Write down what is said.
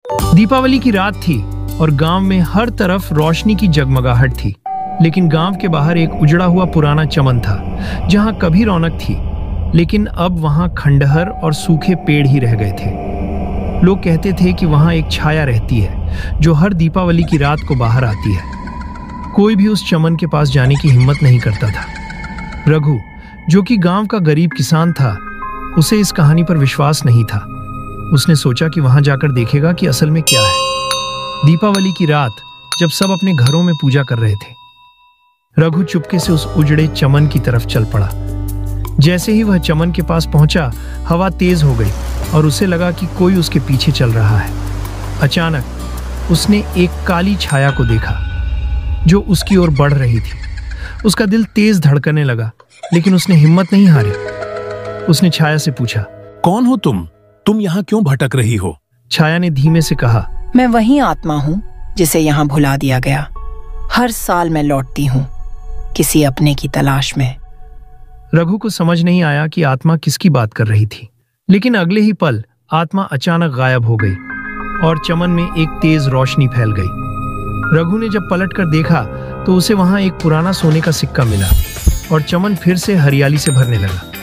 दीपावली की रात थी और गांव में हर तरफ रोशनी की जगमगाहट थी, लेकिन गांव के बाहर एक उजड़ा हुआ पुराना चमन था जहां कभी रौनक थी, लेकिन अब वहां खंडहर और सूखे पेड़ ही रह गए थे। लोग कहते थे कि वहां एक छाया रहती है जो हर दीपावली की रात को बाहर आती है। कोई भी उस चमन के पास जाने की हिम्मत नहीं करता था। रघु, जो कि गांव का गरीब किसान था, उसे इस कहानी पर विश्वास नहीं था। उसने सोचा कि वहां जाकर देखेगा कि असल में क्या है। दीपावली की रात जब सब अपने घरों में पूजा कर रहे थे, रघु चुपके से उस उजड़े चमन की तरफ चल पड़ा। जैसे ही वह चमन के पास पहुंचा, हवा तेज हो गई और उसे लगा कि कोई उसके पीछे चल रहा है। अचानक उसने एक काली छाया को देखा जो उसकी ओर बढ़ रही थी। उसका दिल तेज धड़कने लगा, लेकिन उसने हिम्मत नहीं हारी। उसने छाया से पूछा, कौन हो तुम यहाँ क्यों भटक रही हो? छाया ने धीमे से कहा, मैं वही आत्मा हूँ जिसे यहाँ भुला दिया गया। हर साल मैं लौटती हूँ किसी अपने की तलाश में। रघु को समझ नहीं आया कि आत्मा किसकी बात कर रही थी, लेकिन अगले ही पल आत्मा अचानक गायब हो गई और चमन में एक तेज रोशनी फैल गई। रघु ने जब पलट कर देखा तो उसे वहां एक पुराना सोने का सिक्का मिला और चमन फिर से हरियाली से भरने लगा।